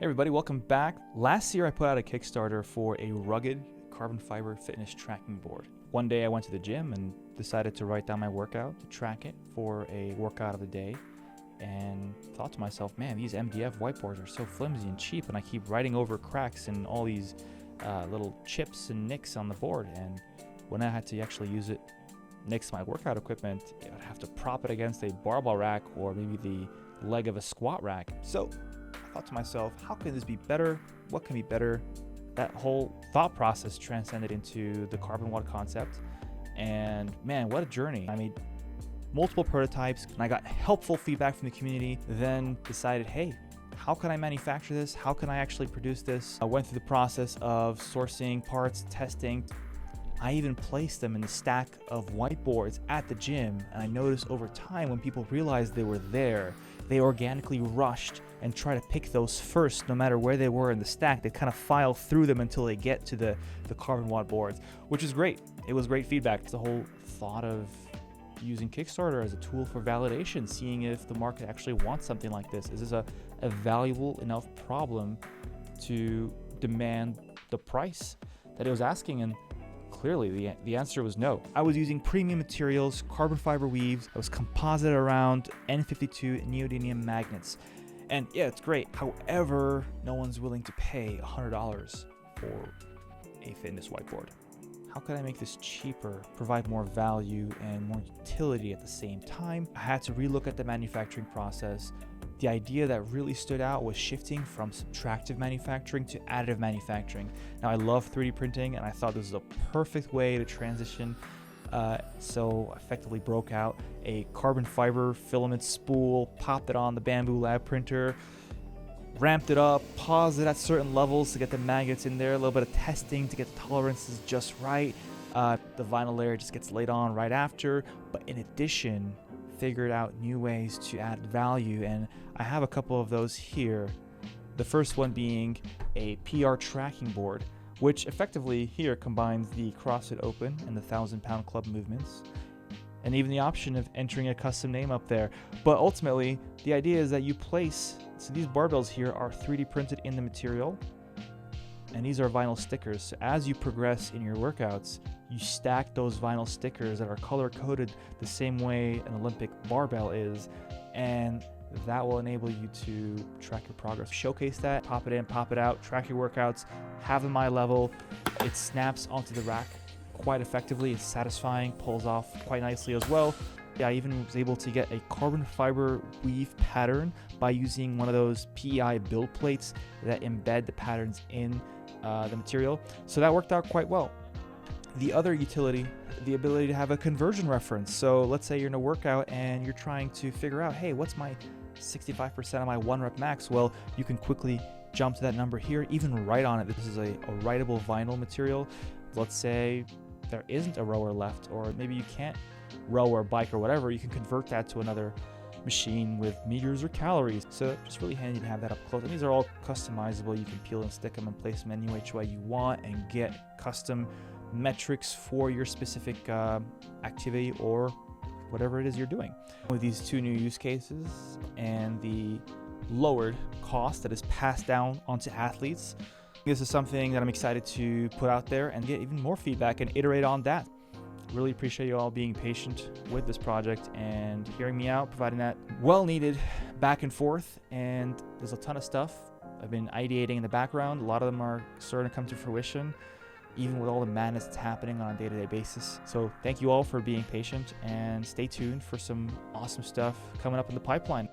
Hey everybody, welcome back. Last year I put out a Kickstarter for a rugged carbon fiber fitness tracking board. One day I went to the gym and decided to write down my workout to track it for a workout of the day, and thought to myself, man, these MDF whiteboards are so flimsy and cheap, and I keep writing over cracks and all these little chips and nicks on the board. And when I had to actually use it next to my workout equipment, I'd have to prop it against a barbell rack or maybe the leg of a squat rack. So I thought to myself, how can this be better? What can be better? That whole thought process transcended into the CarbonWOD concept. And man, what a journey. I made multiple prototypes and I got helpful feedback from the community, then decided, hey, how can I manufacture this? How can I actually produce this? I went through the process of sourcing parts, testing. I even placed them in the stack of whiteboards at the gym, and I noticed over time when people realized they were there, they organically rushed and try to pick those first, no matter where they were in the stack. They kind of file through them until they get to the CarbonWOD boards, which is great. It was great feedback. It's the whole thought of using Kickstarter as a tool for validation, seeing if the market actually wants something like this. Is this a valuable enough problem to demand the price that it was asking? And clearly the answer was no. I was using premium materials, carbon fiber weaves. I was composited around N52 neodymium magnets. And yeah, it's great. However, no one's willing to pay $100 for a fitness whiteboard. How could I make this cheaper, provide more value and more utility at the same time? I had to relook at the manufacturing process. The idea that really stood out was shifting from subtractive manufacturing to additive manufacturing. Now, I love 3D printing, and I thought this was a perfect way to transition. So I effectively broke out a carbon fiber filament spool, popped it on the Bamboo Lab printer, ramped it up, paused it at certain levels to get the magnets in there, a little bit of testing to get the tolerances just right. The vinyl layer just gets laid on right after, but in addition, figured out new ways to add value, and I have a couple of those here. The first one being a PR tracking board, which effectively here combines the CrossFit Open and the 1,000-pound club movements, and even the option of entering a custom name up there. But ultimately, the idea is that you place, so these barbells here are 3D printed in the material, and these are vinyl stickers. So as you progress in your workouts, you stack those vinyl stickers that are color-coded the same way an Olympic barbell is, and that will enable you to track your progress. Showcase that, pop it in, pop it out, track your workouts, have them eye level. It snaps onto the rack quite effectively. It's satisfying, pulls off quite nicely as well. I even was able to get a carbon fiber weave pattern by using one of those PEI build plates that embed the patterns in the material. So that worked out quite well. The other utility, the ability to have a conversion reference. So let's say you're in a workout and you're trying to figure out, hey, what's my 65% of my 1 rep max? Well, you can quickly jump to that number here, even write on it. This is a writable vinyl material. Let's say there isn't a rower left, or maybe you can't row or bike or whatever. You can convert that to another machine with meters or calories. So just really handy to have that up close. And these are all customizable. You can peel and stick them and place them any which way you want and get custom metrics for your specific activity or whatever it is you're doing. With these two new use cases and the lowered cost that is passed down onto athletes, this is something that I'm excited to put out there and get even more feedback and iterate on that. Really appreciate you all being patient with this project and hearing me out, providing that well-needed back and forth. And there's a ton of stuff I've been ideating in the background. A lot of them are starting to come to fruition, even with all the madness that's happening on a day-to-day basis. So thank you all for being patient, and stay tuned for some awesome stuff coming up in the pipeline.